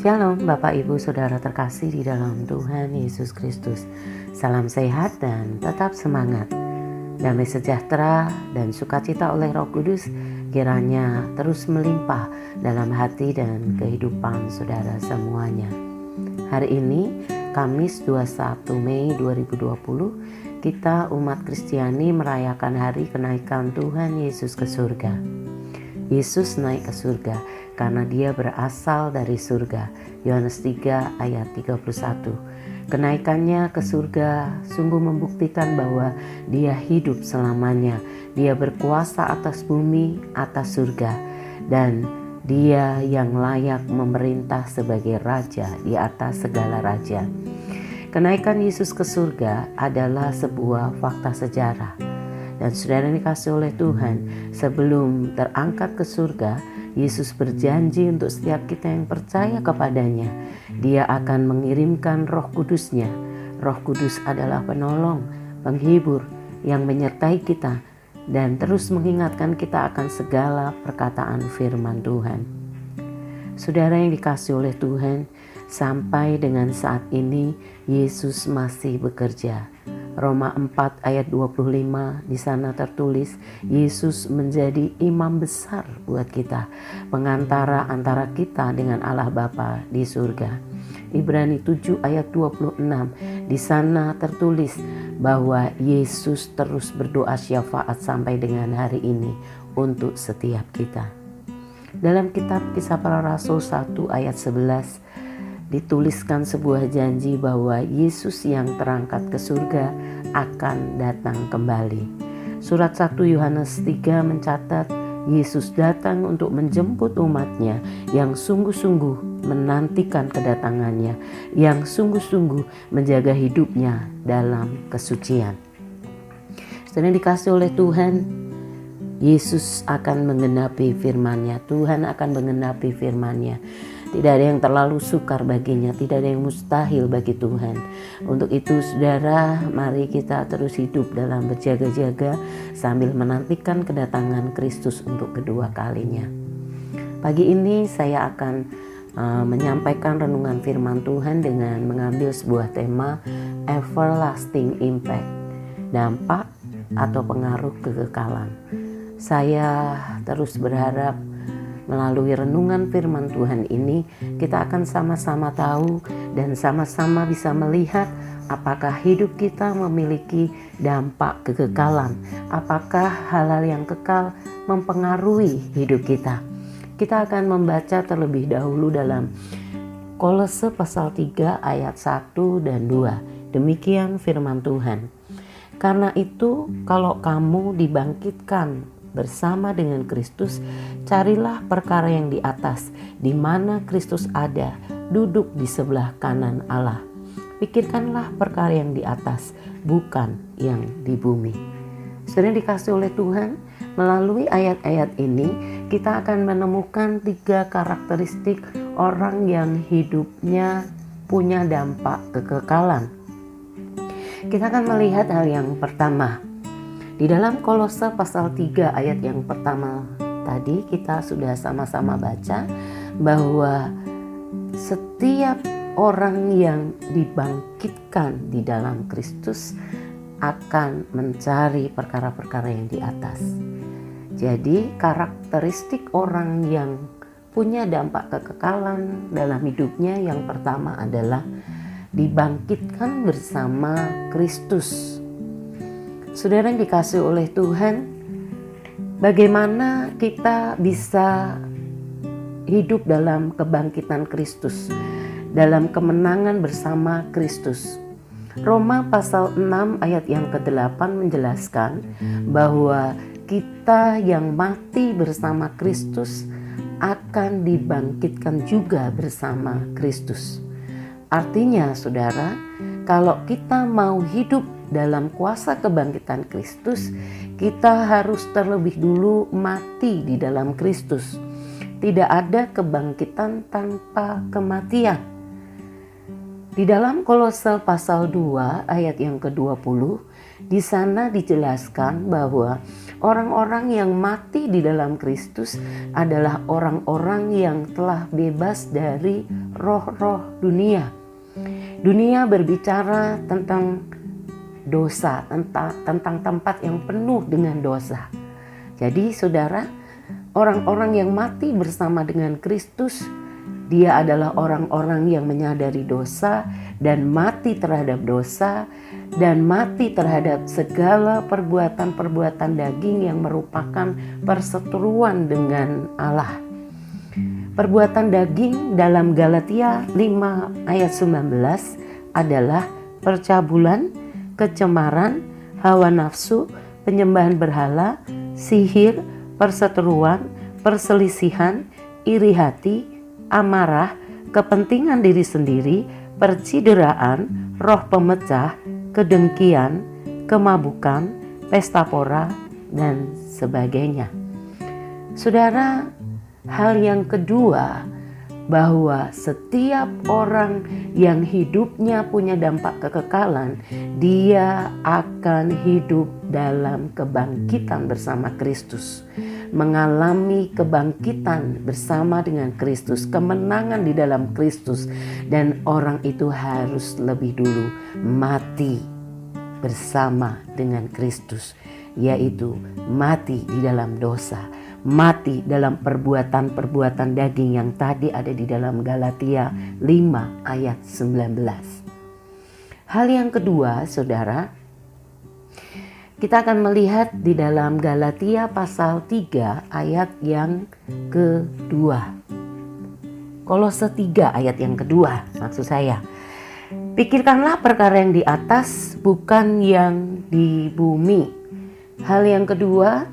Shalom Bapak Ibu Saudara terkasih di dalam Tuhan Yesus Kristus. Salam sehat dan tetap semangat. Damai sejahtera dan sukacita oleh Roh Kudus kiranya terus melimpah dalam hati dan kehidupan saudara semuanya. Hari ini Kamis 21 Mei 2020 kita umat Kristiani merayakan hari kenaikan Tuhan Yesus ke surga. Yesus naik ke surga karena dia berasal dari surga. Yohanes 3 ayat 31. Kenaikannya ke surga sungguh membuktikan bahwa dia hidup selamanya. Dia berkuasa atas bumi, atas surga, dan dia yang layak memerintah sebagai raja di atas segala raja. Kenaikan Yesus ke surga adalah sebuah fakta sejarah. Dan saudara yang dikasih oleh Tuhan, sebelum terangkat ke surga, Yesus berjanji untuk setiap kita yang percaya kepadanya, dia akan mengirimkan Roh Kudus-Nya. Roh Kudus adalah penolong, penghibur yang menyertai kita dan terus mengingatkan kita akan segala perkataan firman Tuhan. Saudara yang dikasih oleh Tuhan, sampai dengan saat ini Yesus masih bekerja. Roma 4 ayat 25 di sana tertulis Yesus menjadi imam besar buat kita, pengantara antara kita dengan Allah Bapa di surga. Ibrani 7 ayat 26 di sana tertulis bahwa Yesus terus berdoa syafaat sampai dengan hari ini untuk setiap kita. Dalam kitab Kisah Para Rasul 1 ayat 11 dituliskan sebuah janji bahwa Yesus yang terangkat ke surga akan datang kembali. Surat 1 Yohanes 3 mencatat Yesus datang untuk menjemput umatnya yang sungguh-sungguh menantikan kedatangannya, yang sungguh-sungguh menjaga hidupnya dalam kesucian. Setelah dikasih oleh Tuhan, Yesus akan menggenapi firman-Nya. Tuhan akan menggenapi firman-Nya. Tidak ada yang terlalu sukar baginya, tidak ada yang mustahil bagi Tuhan. Untuk itu saudara, mari kita terus hidup dalam berjaga-jaga sambil menantikan kedatangan Kristus untuk kedua kalinya. Pagi ini saya akan menyampaikan renungan firman Tuhan dengan mengambil sebuah tema everlasting impact, dampak atau pengaruh kekekalan. Saya terus berharap melalui renungan firman Tuhan ini kita akan sama-sama tahu dan sama-sama bisa melihat apakah hidup kita memiliki dampak kekekalan, apakah hal-hal yang kekal mempengaruhi hidup kita. Kita akan membaca terlebih dahulu dalam Kolose pasal 3 ayat 1 dan 2. Demikian firman Tuhan. Karena itu kalau kamu dibangkitkan bersama dengan Kristus, carilah perkara yang di atas, di mana Kristus ada, duduk di sebelah kanan Allah. Pikirkanlah perkara yang di atas, bukan yang di bumi. Saudara dikasih oleh Tuhan, melalui ayat-ayat ini kita akan menemukan 3 karakteristik orang yang hidupnya punya dampak kekekalan. Kita akan melihat hal yang pertama. Di dalam Kolose pasal 3 ayat yang pertama tadi kita sudah sama-sama baca bahwa setiap orang yang dibangkitkan di dalam Kristus akan mencari perkara-perkara yang di atas. Jadi karakteristik orang yang punya dampak kekekalan dalam hidupnya yang pertama adalah dibangkitkan bersama Kristus. Saudara yang dikasih oleh Tuhan, bagaimana kita bisa hidup dalam kebangkitan Kristus, dalam kemenangan bersama Kristus. Roma pasal 6 ayat yang ke-8 menjelaskan bahwa kita yang mati bersama Kristus akan dibangkitkan juga bersama Kristus. Artinya saudara, kalau kita mau hidup dalam kuasa kebangkitan Kristus, kita harus terlebih dulu mati di dalam Kristus. Tidak ada kebangkitan tanpa kematian. Di dalam Kolose pasal 2 ayat yang ke-20 Di sana dijelaskan bahwa orang-orang yang mati di dalam Kristus adalah orang-orang yang telah bebas dari roh-roh dunia. Dunia berbicara tentang dosa, tentang tempat yang penuh dengan dosa. Jadi saudara, orang-orang yang mati bersama dengan Kristus, dia adalah orang-orang yang menyadari dosa dan mati terhadap dosa dan mati terhadap segala perbuatan-perbuatan daging yang merupakan perseteruan dengan Allah. Perbuatan daging dalam Galatia 5 ayat 19 adalah percabulan, kecemaran, hawa nafsu, penyembahan berhala, sihir, perseteruan, perselisihan, iri hati, amarah, kepentingan diri sendiri, percideraan, roh pemecah, kedengkian, kemabukan, pesta pora, dan sebagainya. Saudara, hal yang kedua, bahwa setiap orang yang hidupnya punya dampak kekekalan, dia akan hidup dalam kebangkitan bersama Kristus, mengalami kebangkitan bersama dengan Kristus, kemenangan di dalam Kristus, dan orang itu harus lebih dulu mati bersama dengan Kristus, yaitu mati di dalam dosa, mati dalam perbuatan-perbuatan daging yang tadi ada di dalam Galatia 5 ayat 19. Hal yang kedua, saudara, kita akan melihat di dalam Galatia pasal 3 ayat yang kedua. Kolose 3 ayat yang kedua, maksud saya. Pikirkanlah perkara yang di atas, bukan yang di bumi. Hal yang kedua,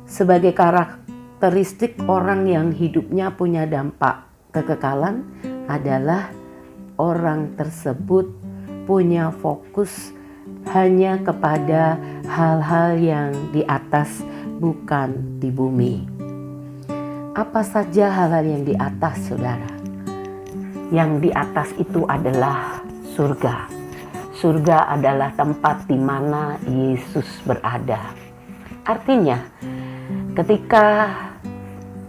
sebagai karakteristik orang yang hidupnya punya dampak kekekalan adalah orang tersebut punya fokus hanya kepada hal-hal yang di atas, bukan di bumi. Apa saja hal-hal yang di atas, saudara? Yang di atas itu adalah surga. Surga adalah tempat di mana Yesus berada. Artinya, ketika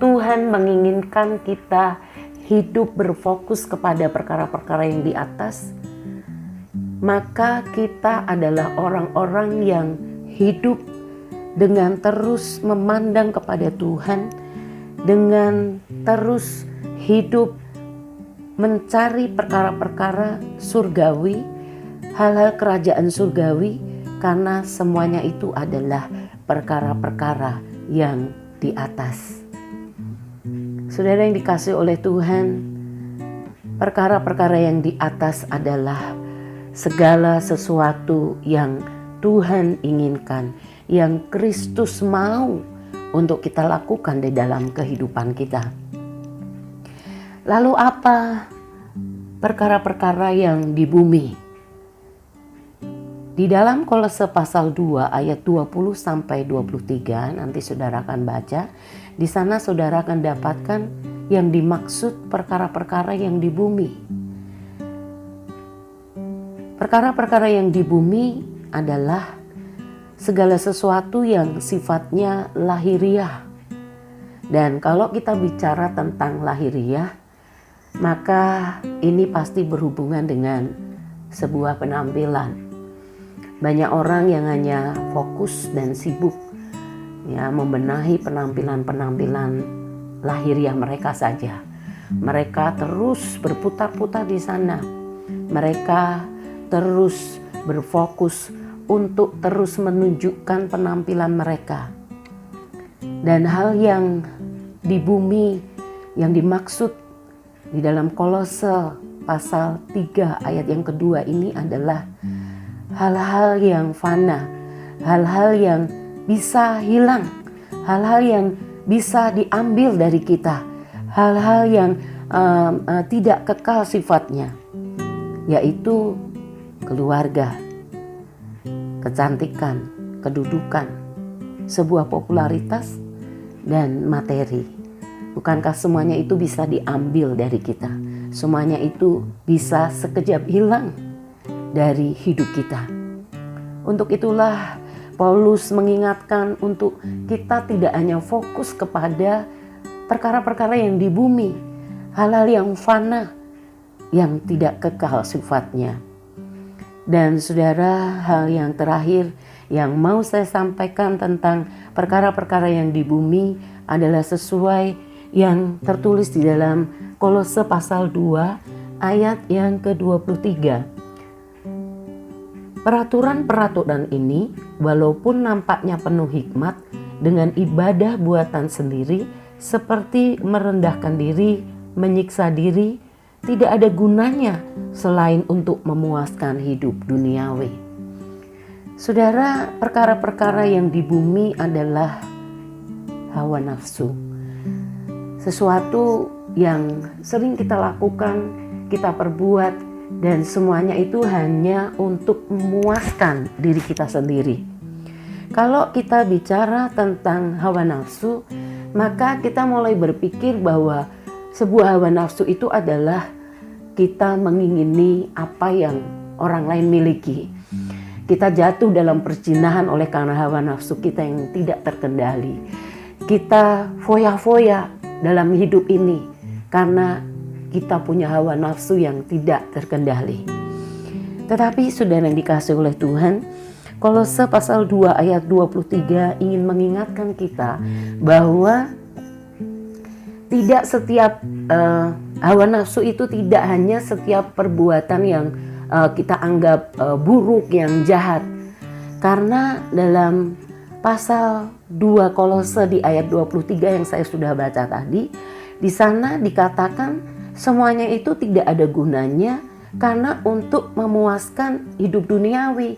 Tuhan menginginkan kita hidup berfokus kepada perkara-perkara yang di atas, maka kita adalah orang-orang yang hidup dengan terus memandang kepada Tuhan, dengan terus hidup mencari perkara-perkara surgawi, hal-hal kerajaan surgawi, karena semuanya itu adalah perkara-perkara yang di atas. Saudara yang dikasihi oleh Tuhan, perkara-perkara yang di atas adalah segala sesuatu yang Tuhan inginkan, yang Kristus mau untuk kita lakukan di dalam kehidupan kita. Lalu apa perkara-perkara yang di bumi? Di dalam Kolose pasal 2 ayat 20 sampai 23, nanti saudara akan baca. Di sana saudara akan dapatkan yang dimaksud perkara-perkara yang di bumi. Perkara-perkara yang di bumi adalah segala sesuatu yang sifatnya lahiriah. Dan kalau kita bicara tentang lahiriah, maka ini pasti berhubungan dengan sebuah penampilan. Banyak orang yang hanya fokus dan sibuk membenahi penampilan-penampilan lahiriah mereka saja. Mereka terus berputar-putar di sana. Mereka terus berfokus untuk terus menunjukkan penampilan mereka. Dan hal yang di bumi yang dimaksud di dalam Kolose pasal 3 ayat yang kedua ini adalah hal-hal yang fana, hal-hal yang bisa hilang, hal-hal yang bisa diambil dari kita, hal-hal yang tidak kekal sifatnya, yaitu keluarga, kecantikan, kedudukan, sebuah popularitas, dan materi. Bukankah semuanya itu bisa diambil dari kita? Semuanya itu bisa sekejap hilang dari hidup kita. Untuk itulah Paulus mengingatkan untuk kita tidak hanya fokus kepada perkara-perkara yang di bumi, hal-hal yang fana, yang tidak kekal sifatnya. Dan saudara, hal yang terakhir yang mau saya sampaikan tentang perkara-perkara yang di bumi adalah sesuai yang tertulis di dalam Kolose pasal 2 ayat yang ke-23. Peraturan-peraturan ini walaupun nampaknya penuh hikmat, dengan ibadah buatan sendiri seperti merendahkan diri, menyiksa diri, tidak ada gunanya selain untuk memuaskan hidup duniawi. Saudara, perkara-perkara yang di bumi adalah hawa nafsu. Sesuatu yang sering kita lakukan, kita perbuat, dan semuanya itu hanya untuk memuaskan diri kita sendiri. Kalau kita bicara tentang hawa nafsu, maka kita mulai berpikir bahwa sebuah hawa nafsu itu adalah kita mengingini apa yang orang lain miliki. Kita jatuh dalam perzinahan oleh karena hawa nafsu kita yang tidak terkendali. Kita foya-foya dalam hidup ini karena kita punya hawa nafsu yang tidak terkendali. Tetapi saudara yang dikasihi oleh Tuhan, Kolose pasal 2 ayat 23 ingin mengingatkan kita bahwa tidak setiap hawa nafsu itu tidak hanya setiap perbuatan yang kita anggap buruk, yang jahat. Karena dalam pasal 2 Kolose di ayat 23 yang saya sudah baca tadi, di sana dikatakan semuanya itu tidak ada gunanya karena untuk memuaskan hidup duniawi,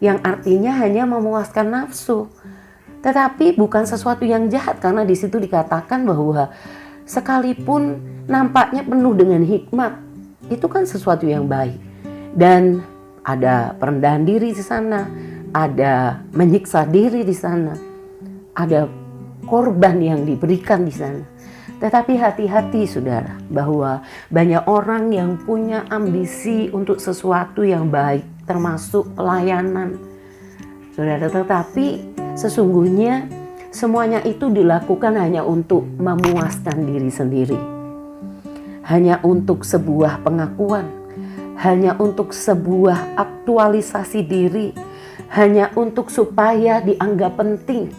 yang artinya hanya memuaskan nafsu. Tetapi bukan sesuatu yang jahat, karena di situ dikatakan bahwa sekalipun nampaknya penuh dengan hikmat, itu kan sesuatu yang baik. Dan ada perendahan diri di sana, ada menyiksa diri di sana, ada korban yang diberikan di sana. Tetapi hati-hati saudara, bahwa banyak orang yang punya ambisi untuk sesuatu yang baik, termasuk pelayanan. Saudara, tetapi sesungguhnya semuanya itu dilakukan hanya untuk memuaskan diri sendiri. Hanya untuk sebuah pengakuan, hanya untuk sebuah aktualisasi diri, hanya untuk supaya dianggap penting.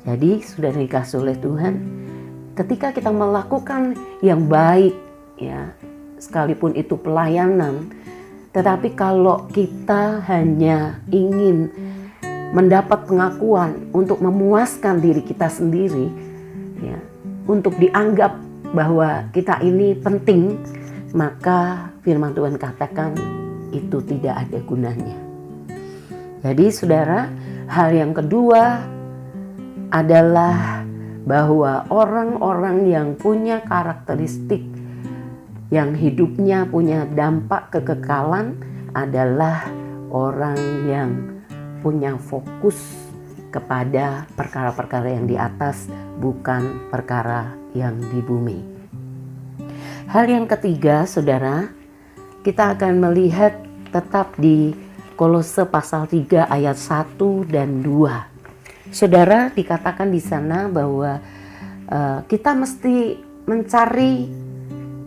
Jadi saudara dikasihi oleh Tuhan, ketika kita melakukan yang baik, ya, sekalipun itu pelayanan, tetapi kalau kita hanya ingin mendapat pengakuan untuk memuaskan diri kita sendiri, ya, untuk dianggap bahwa kita ini penting, maka firman Tuhan katakan itu tidak ada gunanya. Jadi saudara, hal yang kedua adalah bahwa orang-orang yang punya karakteristik yang hidupnya punya dampak kekekalan adalah orang yang punya fokus kepada perkara-perkara yang di atas, bukan perkara yang di bumi. Hal yang ketiga, saudara, kita akan melihat tetap di Kolose pasal 3 ayat 1 dan 2. Saudara, dikatakan di sana bahwa kita mesti mencari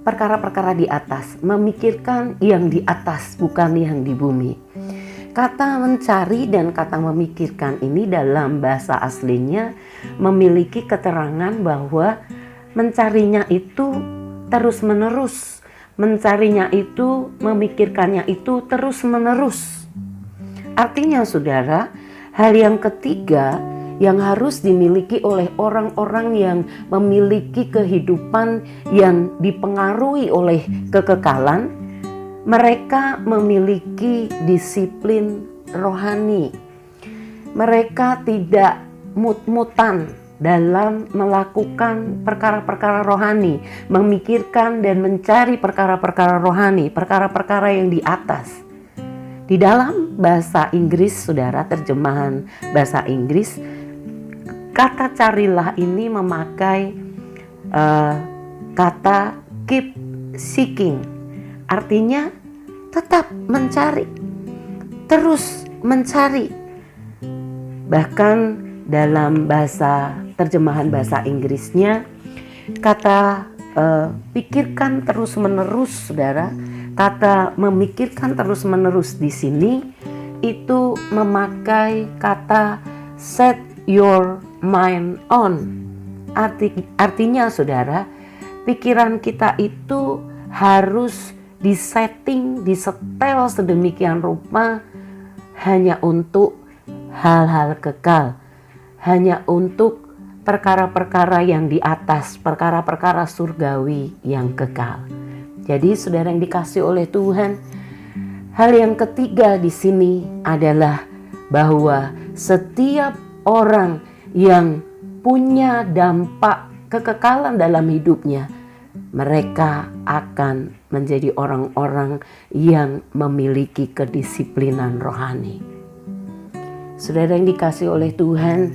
perkara-perkara di atas, memikirkan yang di atas, bukan yang di bumi. Kata mencari dan kata memikirkan ini dalam bahasa aslinya memiliki keterangan bahwa mencarinya itu terus-menerus, mencarinya itu, memikirkannya itu terus-menerus. Artinya saudara, hal yang ketiga yang harus dimiliki oleh orang-orang yang memiliki kehidupan yang dipengaruhi oleh kekekalan, mereka memiliki disiplin rohani. Mereka tidak mut-mutan dalam melakukan perkara-perkara rohani, memikirkan dan mencari perkara-perkara rohani, perkara-perkara yang di atas. Di dalam bahasa Inggris, saudara, terjemahan bahasa Inggris, kata carilah ini memakai kata keep seeking. Artinya tetap mencari, terus mencari. Bahkan dalam terjemahan bahasa Inggrisnya, kata pikirkan terus menerus, saudara, kata memikirkan terus menerus di sini itu memakai kata set your mind on. Artinya, saudara, pikiran kita itu harus disetting, disetel sedemikian rupa hanya untuk hal-hal kekal, hanya untuk perkara-perkara yang di atas, perkara-perkara surgawi yang kekal. Jadi saudara yang dikasih oleh Tuhan, hal yang ketiga di sini adalah bahwa setiap orang yang punya dampak kekekalan dalam hidupnya, mereka akan menjadi orang-orang yang memiliki kedisiplinan rohani. Saudara yang dikasih oleh Tuhan,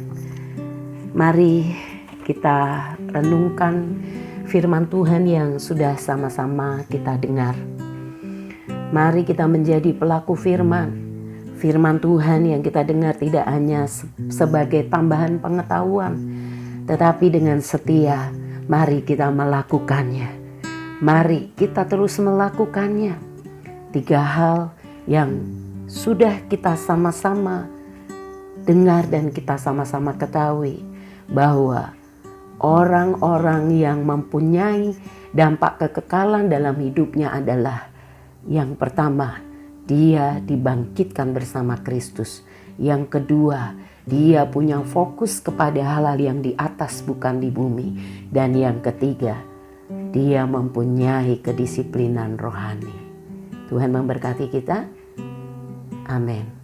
mari kita renungkan firman Tuhan yang sudah sama-sama kita dengar. Mari kita menjadi pelaku firman. Firman Tuhan yang kita dengar tidak hanya sebagai tambahan pengetahuan, tetapi dengan setia, mari kita melakukannya. Mari kita terus melakukannya. 3 hal yang sudah kita sama-sama dengar dan kita sama-sama ketahui, bahwa orang-orang yang mempunyai dampak kekekalan dalam hidupnya adalah, yang pertama, dia dibangkitkan bersama Kristus. Yang kedua, dia punya fokus kepada hal-hal yang di atas bukan di bumi. Dan yang ketiga, dia mempunyai kedisiplinan rohani. Tuhan memberkati kita. Amin.